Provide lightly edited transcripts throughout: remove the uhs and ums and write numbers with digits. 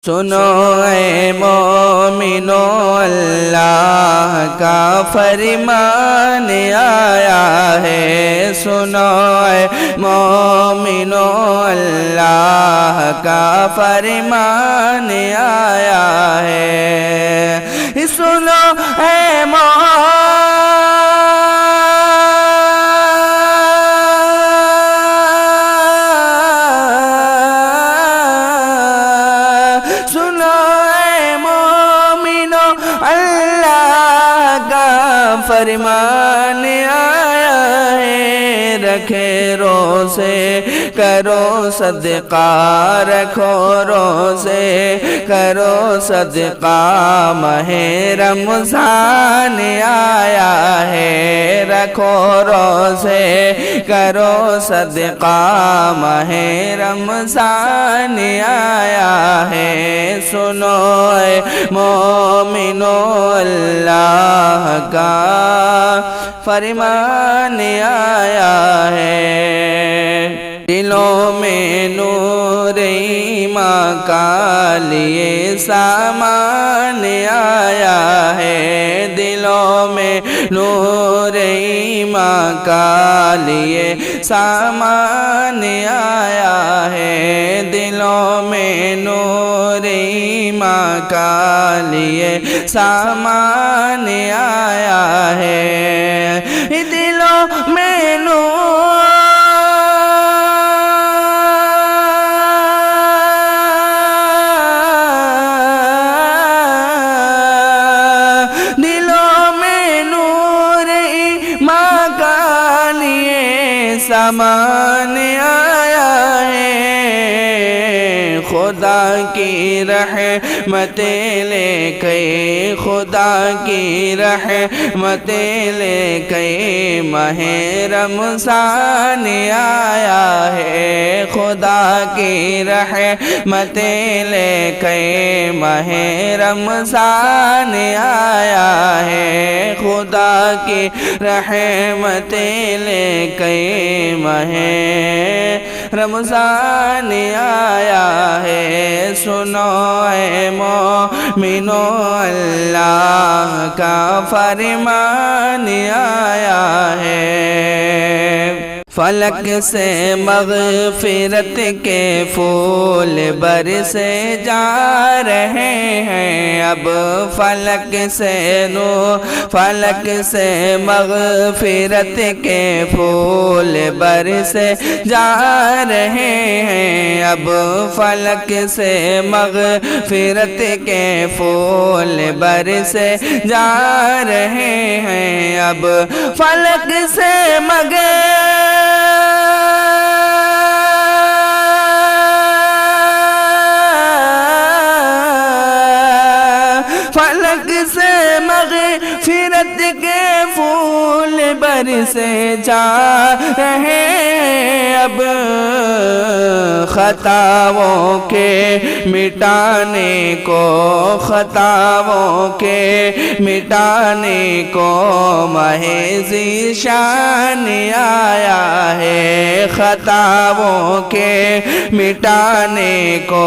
سنو اے مومنو اللہ کا فرمان آیا ہے، سنو اے مومنو اللہ کا فرمان آیا ہے، سنو اے فرمان آیا ہے، رکھے روزے کرو صدقہ، رکھو روزے کرو صدقہ، ماہ رمضان آیا ہے، رکھو روزے کرو صدقہ، ماہ رمضان آیا ہے، سنو اے مومنو اللہ کا فرمان آیا ہے، دلوں میں نور ایمان کا لیے سامان آیا ہے، دلوں میں نور ایمان کا لیے سامان آیا ہے، دلوں میں نور ایمان کا لیے سامان آیا ہے، دلوں میں سامان آیا ہے، خدا کی رحمتیں لے کے، خدا کی رحمتیں لے کے ماہ رمضان آیا ہے، خدا کی رحمتیں لے کے ماہ رمضان آیا ہے، خدا کی رحمتیں لے کے ماہ رمضان آیا ہے، سنو اے مومنو اللہ کا فرمان آیا ہے، فلک سے مغفرت کے پھول برسے جا رہے ہیں، اب فلک سے مغفرت کے پھول برسے جا رہے ہیں، اب فلک سے مغفرت کے پھول برسے جا رہے ہیں، اب فلک سے مغفرت کے پھول برسے جا رہے ہیں، اب خطاؤں کے مٹانے کو، خطاؤں کے مٹانے کو ماہ ذیشان آیا ہے، خطاؤں کے مٹانے کو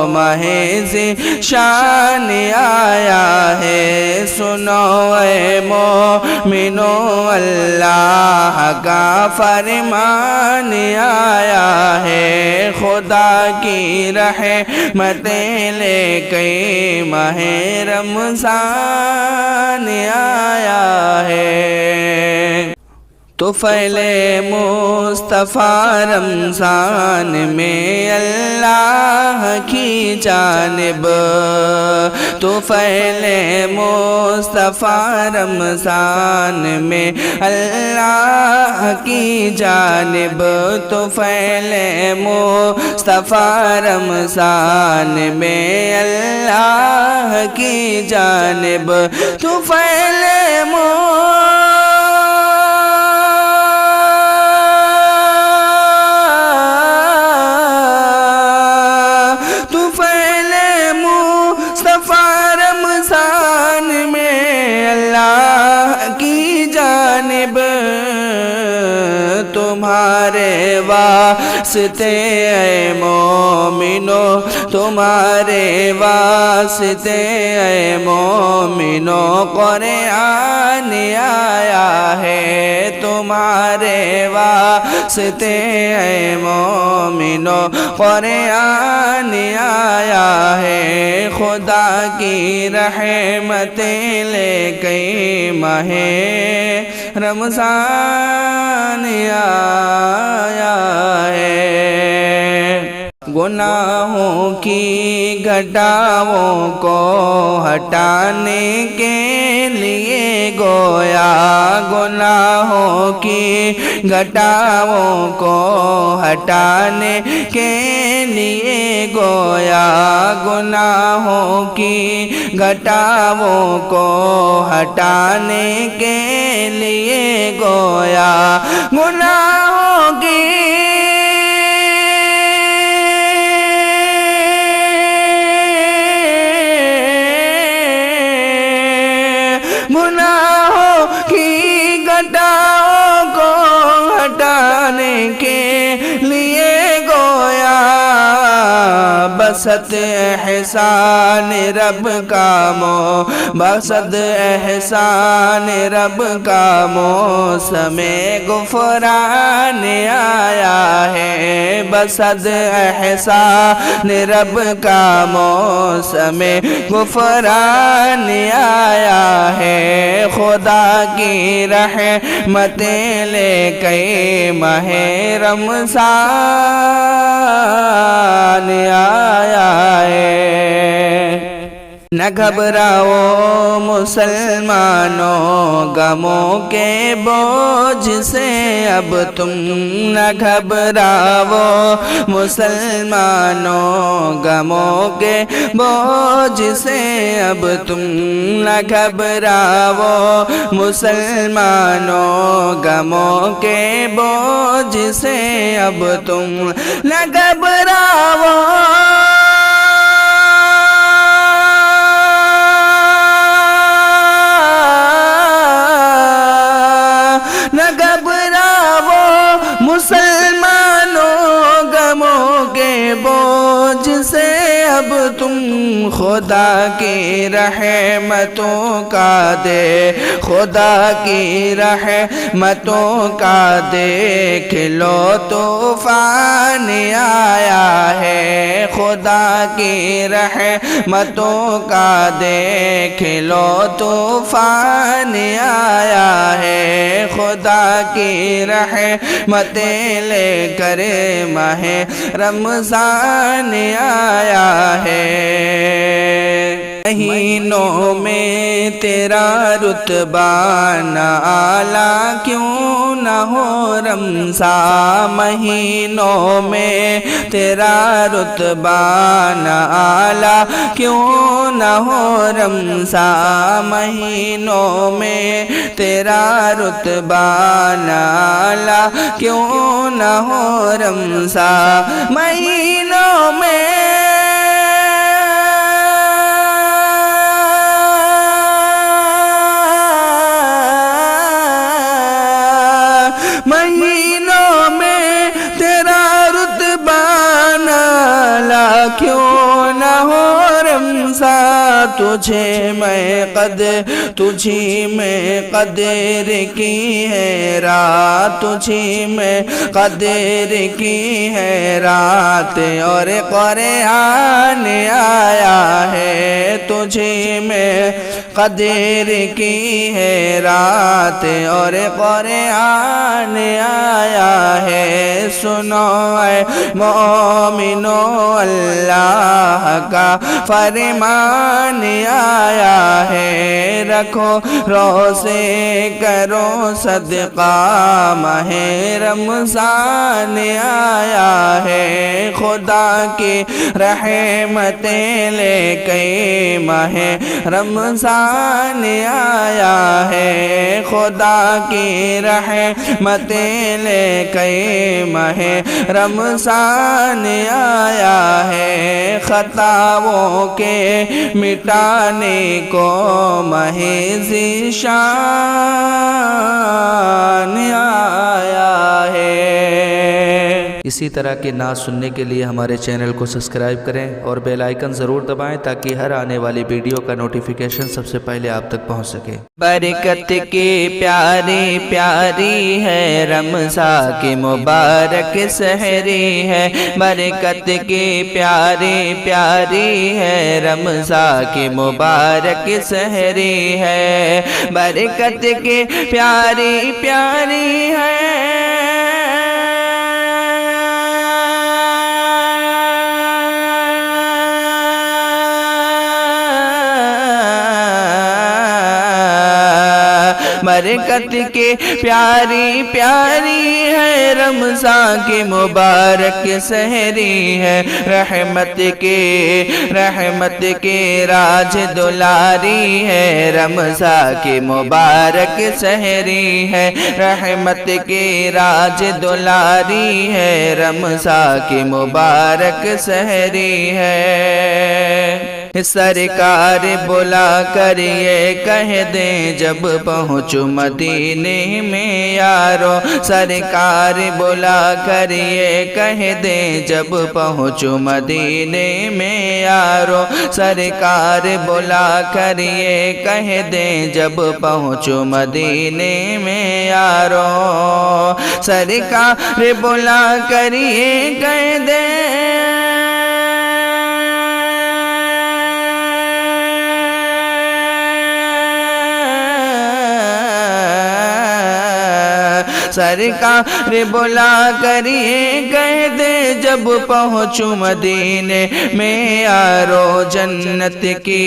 ماہ ذیشان آیا ہے، سنو اے مومنو اللہ کا فرمان آیا ہے، خدا کی رحمتیں لے کے ماہ رمضان آیا ہے، طفیل مصطفیٰ رمضان میں اللہ کی جانب، طفیل مصطفیٰ رمضان میں اللہ کی جانب، طفیل مصطفیٰ رمضان میں اللہ کی جانب، طفیل تمہارے واسطے اے مومنو، تمہارے واسطے اے مومنو قرآن آیا ہے، تمہارے واسطے اے مومنو قرآن آیا ہے، خدا کی رحمتیں لے کے ماہ رمضان آیا ہے۔ گناہوں کی گھٹاؤں کو ہٹانے کے لیے گویا، گناہوں کی گھٹاؤں کو ہٹانے کے لیے گویا، گناہوں کی گھٹاؤں کو ہٹانے کے لیے گویا، گناہوں کی گھٹاؤں کو ہٹانے کے لیے گویا، بسط احسان رب کا بسط احسان رب کا موسم غفران آیا ہے، بسط احسان رب کا موسم غفران آیا ہے، خدا کی رحمتیں لے کے ماہ رمضان آیا ہے۔ نہ گھبراؤ مسلمانوں غموں کے بوجھ سے اب تم، نہ گھبراؤ مسلمانوں غموں کے بوجھ سے اب تم، نہ گھبراؤ مسلمانوں غموں کے بوجھ سے اب تم، نہ گھبراؤ مسلمانوں غموں کے بوجھ سے اب تم، خدا کی رحمتوں کا دے، خدا کی رحمتوں کا دیکھ لو طوفان آیا ہے، خدا کی رحمتوں کا دیکھ لو طوفان آیا ہے، خدا کی رحمتیں لے کر ماہ رمضان آیا ہے۔ مہینوں میں تیرا رتبہ نہ اعلیٰ کیوں نہ ہو رمضان، مہینوں میں تیرا رتبہ نہ اعلیٰ کیوں نہ ہو رمضان، مہینوں میں تیرا رتبہ نہ اعلیٰ کیوں نہ ہو رمضان، مہینوں میں تیرا رتبہ نالا کیوں نہ ہو رمضان، تجھی میں قدر کی ہے رات، تجھی میں قدر کی ہے رات، اور قرآن آیا ہے، تجھی میں قدر کی ہے رات، اور قرآن آیا ہے، سنو اے مومنو اللہ کا فرمان آیا ہے، رکھو روزے کرو صدقہ ماہ رمضان آیا ہے، خدا کی رحمتیں لے کے ماہ رمضان آیا ہے، خدا کی رحمتیں لے کے ماہ رمضان آیا ہے، خطاؤں کے مٹانے کو ماہ ذیشان آیا ہے۔ اسی طرح کے نعت سننے کے لیے ہمارے چینل کو سبسکرائب کریں اور بیل آئیکن ضرور دبائیں تاکہ ہر آنے والی ویڈیو کا نوٹیفیکیشن سب سے پہلے آپ تک پہنچ سکے۔ برکت کی پیاری پیاری ہے رمضان کی مبارک سحری ہے، برکت کی پیاری پیاری ہے رمضان کی مبارک سحری ہے، برکت کی پیاری پیاری ہے برکت کی پیاری پیاری ہے رمضان کی مبارک سحری ہے، رحمت کی راج دلاری ہے رمضان کی مبارک سحری ہے، رحمت کی راج دلاری ہے رمضان کی مبارک سحری ہے۔ سرکار بلا کر یہ کہہ دیں جب پہنچو مدینے میں یارو، سرکار بلا کر یہ کہہ دیں جب پہنچو مدینے میں یارو، سرکار بلا کر یہ کہہ دیں جب پہنچو مدینے میں یارو، سرکار بلا کر یہ کہہ دیں سرکار بلا کر یہ کہہ دے جب پہنچوں مدینے میں یارو، جنت کی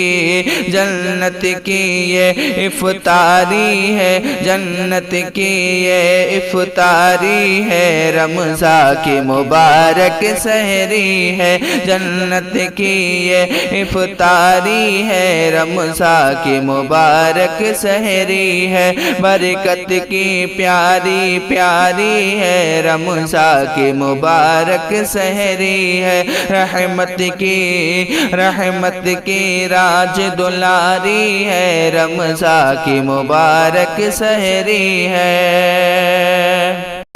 یہ افطاری ہے، جنت کی یہ افطاری ہے رمضان کی مبارک سحری ہے، جنت کی یہ افطاری ہے رمضان کی مبارک سحری ہے، برکت کی پیاری پیاری ہے رمضان کی مبارک سحری ہے، رحمت کی راج دلاری ہے رمضان کی مبارک سحری ہے۔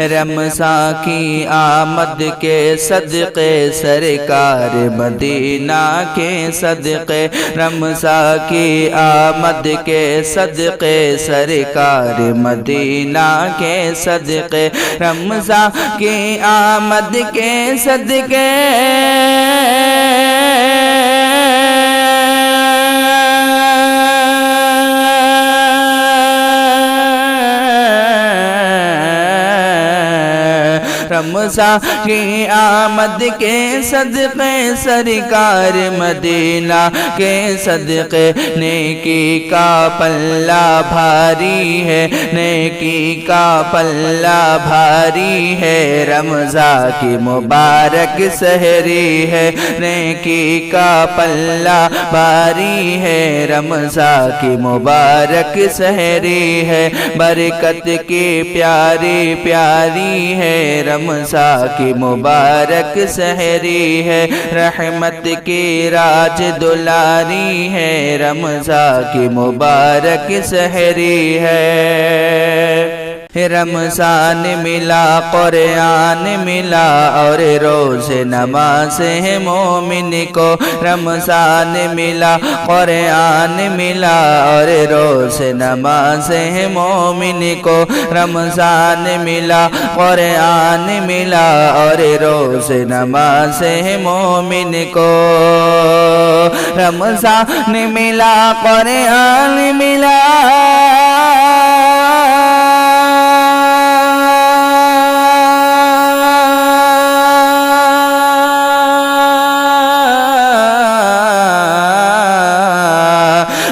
رمضان کی آمد کے صدقے سرکار مدینہ کے صدقے، رمضان کی آمد کے صدقے سرکار مدینہ کے صدقے، رمضان کی آمد کے صدقے رمضان کی آمد کے صدقے سرکار مدینہ کے صدقے، نیکی کا پلہ بھاری ہے، نیکی کا پلہ بھاری ہے رمضان کی مبارک سحری ہے، نیکی کا پلہ بھاری ہے رمضان کی مبارک سحری ہے، برکت کی پیاری پیاری ہے رمضان کی مبارک سحری ہے، رحمت کی راج دلاری ہے رمضان کی مبارک سحری ہے۔ رمضان ملا قرآن ملا اور روز نماز ہے مومن کو، رمضان ملا قرآن ملا اور روز نماز ہے مومن کو، رمضان ملا قرآن ملا اور روز نماز ہے مومن کو، رمضان ملا قرآن ملا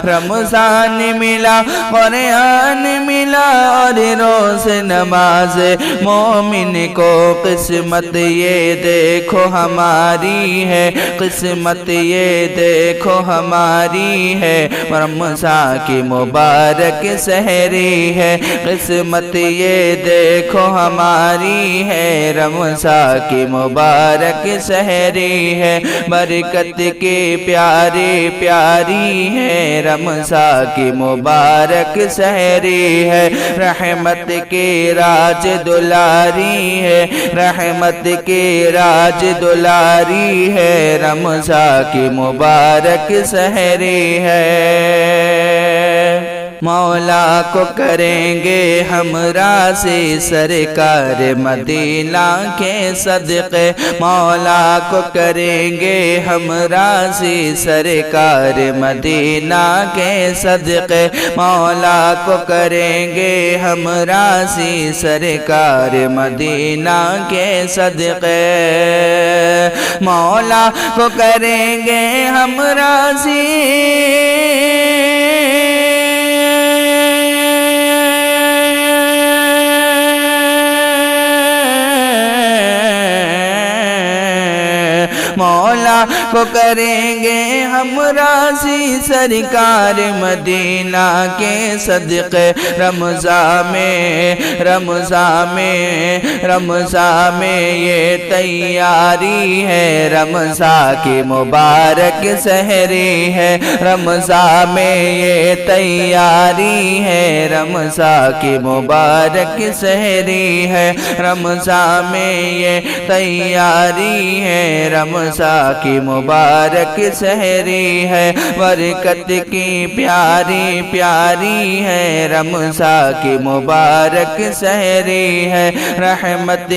رمضان ملا قرآن ملا اور روز نماز مومن کو، قسمت یہ دیکھو ہماری ہے، قسمت یہ دیکھو ہماری ہے، رمضان کی مبارک سحری ہے، قسمت یہ دیکھو ہماری ہے رمضان کی مبارک سحری ہے، برکت کی پیاری پیاری ہے رمضان رمضان کی مبارک سحری ہے، رحمت کے راج دلاری ہے، رحمت کے راج دلاری ہے، رمضان کی مبارک سحری ہے۔ مولا کو کریں گے ہم راضی سرکار مدینہ کے صدقے، مولا کو کریں گے ہم راضی سرکار مدینہ کے صدقے، مولا کو کریں گے ہم راضی سرکار مدینہ کے صدقے، مولا کو کریں گے ہم راضی مولا کو کریں گے ہم راضی سرکار مدینہ کے صدقے، رمضان میں یہ تیاری ہے، رمضان کی مبارک سحری ہے، رمضان میں یہ تیاری ہے، رمضان کی مبارک سحری ہے، رمضان میں یہ تیاری ہے، رمضان کی مبارک سحری ہے، برکت کی پیاری پیاری ہے، رمضان کی مبارک سحری ہے، رحمت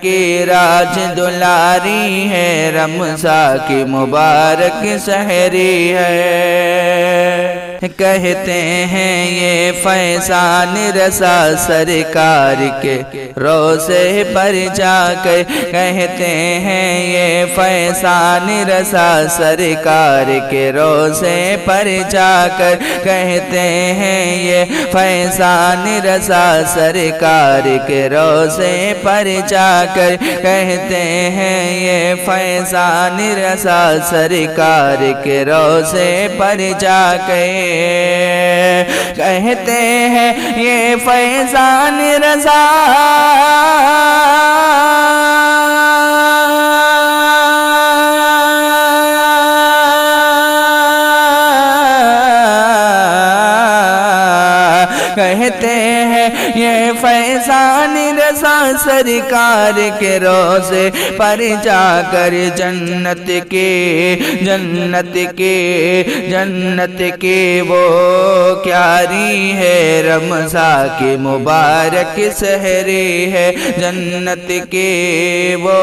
کی راج دلاری ہے، رمضان کی مبارک سحری ہے۔ کہتے ہیں یہ فیضان رسا سرکار کے روضے پر جا کر، کہتے ہیں یہ فیضان رسا سرکار کے روضے پر جا کر، کہتے ہیں یہ فیضان رسا سرکار کے روضے پر جا کر، کہتے ہیں یہ فیضان رسا سرکار کے روضے پر جا کر، کہتے ہیں یہ فیضان رضا کہتے ہیں یہ فیضان رضا سرکار کے روضے پر جا کر جنت کے وہ کیاری ہے، رمضان کی مبارک سحری ہے، جنت کے وہ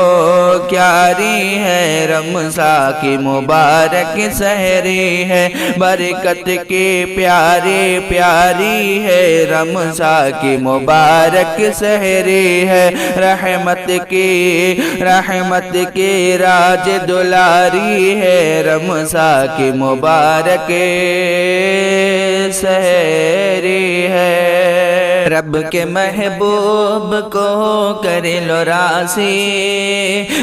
کیاری ہے، رمضان کی مبارک سحری ہے، برکت کے پیاری پیاری ہے، رمضان کی مبارک سحری ہے، رحمت کی راج دلاری ہے، رمضان کی مبارک سحری ہے۔ رب کے محبوب کو کر لو راضی،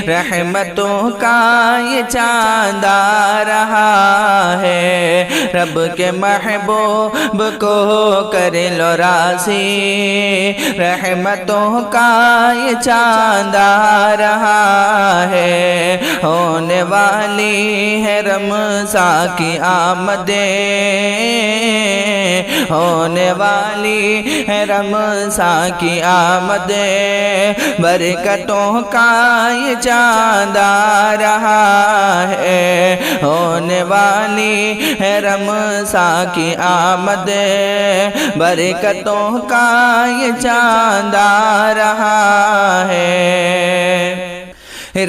رحمتوں کا یہ چاند آ رہا ہے، رب کے محبوب کو کر لو راضی، رحمتوں کا یہ چاند آ رہا ہے، ہونے والی ہے رمضان کی آمدیں، ہونے والی ہے رمضان کی آمدیں، برکتوں کا یہ چاند آ رہا ہے، ہونے والی ہے رمضان کی آمدیں، برکتوں کا یہ چاند آ رہا ہے،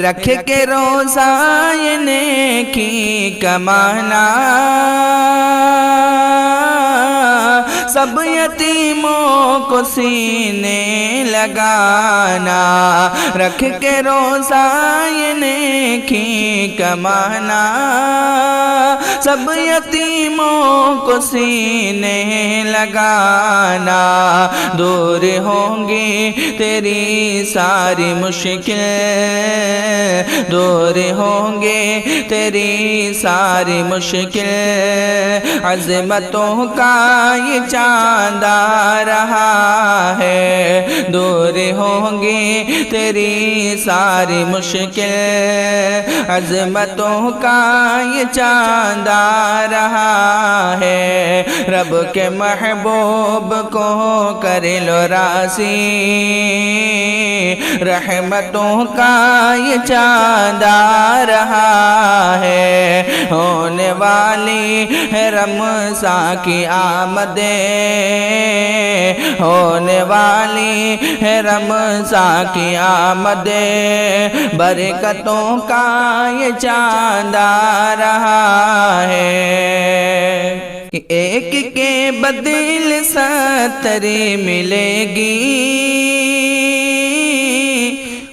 رکھ کے روزہ یہ نیکی کمانا، سب یتیموں کو سینے لگانا، رکھ کے روزہ یہ نیکی کمانا، سب یتیموں کو سینے لگانا، دور ہوں گی تیری ساری مشکل، دور ہوں گے تیری ساری مشکل، عظمتوں کا یہ چاند آ رہا ہے، دور ہوں گی تیری ساری مشکل، عظمتوں کا یہ چاند آ رہا ہے، رب کے محبوب کو کر لو راضی، رحمتوں کا یہ چاند آ رہا ہے، ہونے والی ہے رمضان کی آمد، ہونے والی ہے رمضان کی آمد، برکتوں کا یہ چاند آ رہا ہے، ایک کے بدل 70 ملے گی،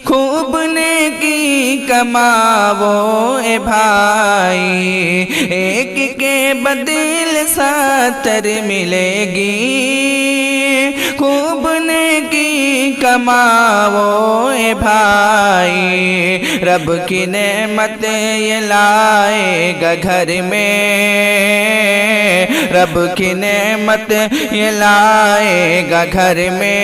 خوب نیکی کماؤ اے بھائی، ایک کے بدل 70 ملے گی، خوب نیکی کماؤ اے بھائی، رب کی نعمت یہ لائے گا گھر میں، رب کی نعمت یہ لائے گا گھر میں،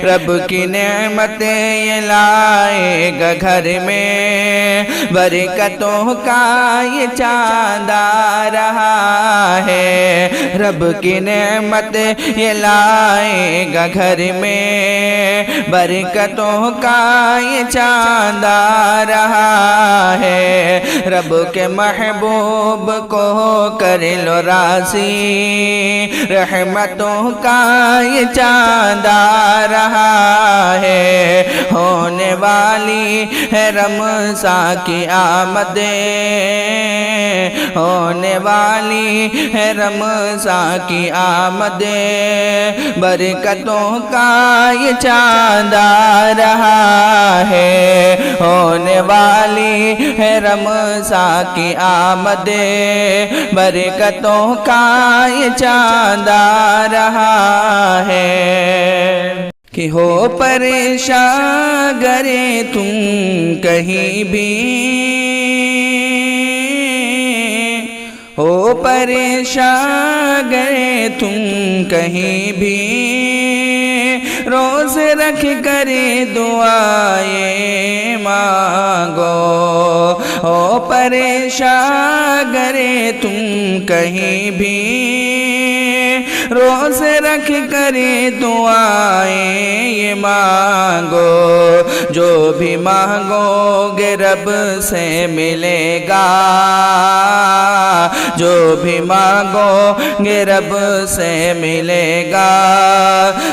رب کی نعمت یہ لائے گا گھر میں، برکتوں کا یہ چاند آ رہا ہے، رب کی نعمت یہ لائے گا گھر میں، برکتوں کا یہ چاند آ رہا ہے، رب کے محبوب کو کر لو راضی، رحمتوں کا یہ چاند آ رہا ہے، ہونے والی ہے رمضان کی آمد، ہونے والی ہے رمضان کی آمد، برکتوں کا یہ چاند آ رہا ہے، ہونے والی ہے رمضان کی آمد، برکتوں کا یہ چاند آ رہا ہے، کہ ہو پریشان گرے تم کہیں بھی، ہو پریشان گئے تم کہیں بھی، روز رکھ کر دعائیں مانگو، ہو پریشان گئے تم کہیں بھی، روز رکھ کر دعائیں یہ مانگو، جو بھی مانگو گے رب سے ملے گا، جو بھی مانگو گے رب سے ملے گا،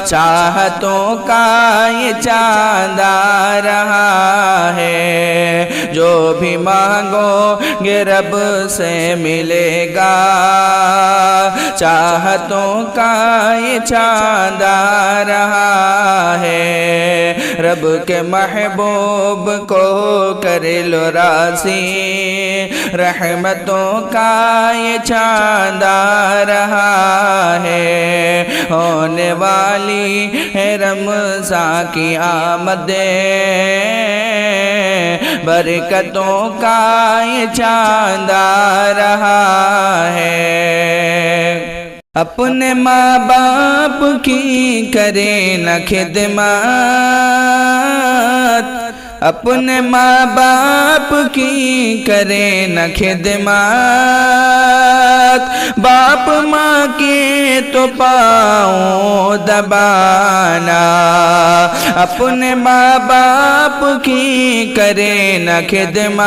چاہتوں کا یہ چاند آ رہا ہے، جو بھی مانگو گے رب سے ملے گا، چاہتوں کا یہ چاند آ رہا ہے، رب کے محبوب کو کر لو راضی، رحمتوں کا یہ چاند آ رہا ہے، ہونے والی ہے رمضان کی آمد، برکتوں کا یہ چاند آ رہا ہے، اپنے ماں باپ کی کرے نہ خدمت، اپنے ماں باپ کی کرے نہ خدمت، باپ ماں کے تو پاؤں دبانا، اپنے ماں باپ کی کرے نہ خدمت،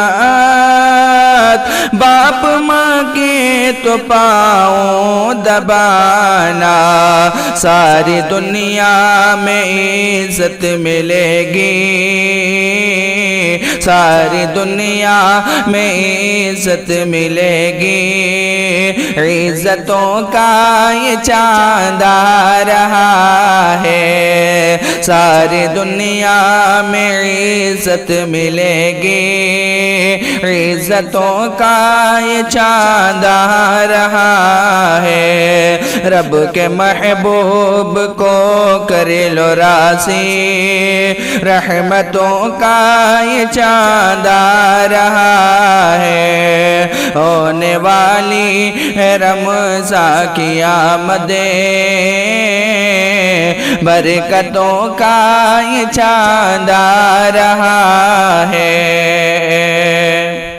باپ ماں کے تو پاؤں دبانا، ساری دنیا میں عزت ملے گی، ساری دنیا میں عزت ملے گی، عزتوں کا یہ چاند آ رہا ہے، ساری دنیا میں عزت ملے گی، عزتوں کا یہ چاند آ رہا ہے، رب کے محبوب کو کر لو راضی، رحمتوں کا یہ چاند آ رہا ہے، ہونے والی ہے رمضان کی آمد، برکتوں کا یہ چاند آ رہا ہے۔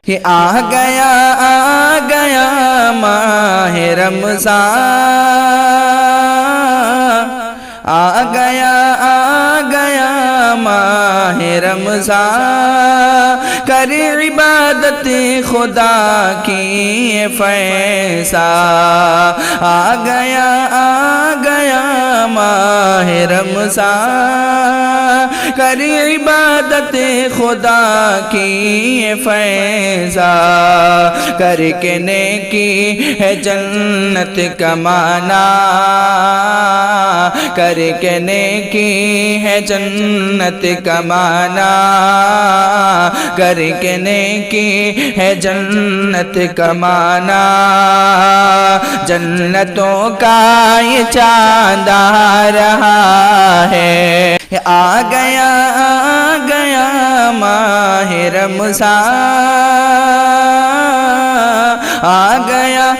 کہ آ گیا ماہ رمضان، آ گیا ماہ رمضان، کر عبادت خدا کی فیضاں، آ گیا ماہ رمضان، کر عبادت خدا کی فیضاں، کر کے نیکی ہے جنت کمانا، کر کے نیکی ہے جنت کمانا، کر کے نیکی ہے جنت کمانا، جنتوں کا یہ چاند آ رہا ہے۔ آ گیا ماہ رمضان، آ گیا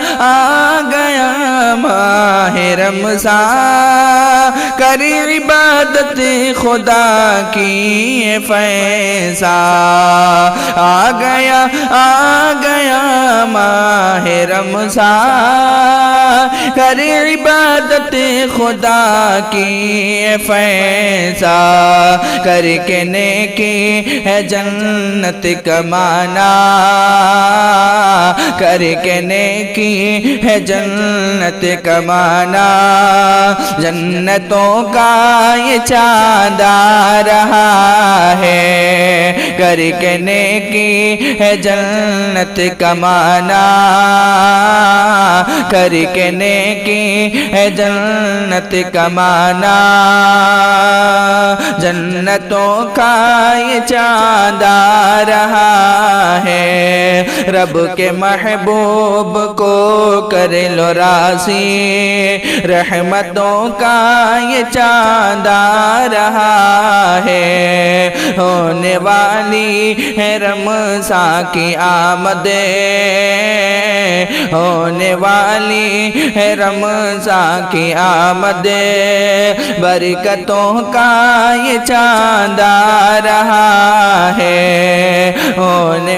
ماہ رمضان، کر عبادت خدا کی فیضاں، آ گیا ماہ رمضان، کر عبادت خدا کی فیضاں، کر کے نیکی ہے جنت کمانا، کر کے نیکی ہے جنت کمانا، جنتوں کا یہ چاند آ رہا ہے، کر کے نیکی ہے جنت کمانا، کر کے نیکی ہے جنت کمانا، جنتوں کا یہ چاند آ رہا ہے۔ رب کے محبوب کو کر لو راضی، رحمتوں کا یہ چاند آ رہا ہے، ہونے والی ہے رمضان کی آمد، ہونے والی ہے رمضان کی آمد، برکتوں کا یہ چاند آ رہا ہے، ہونے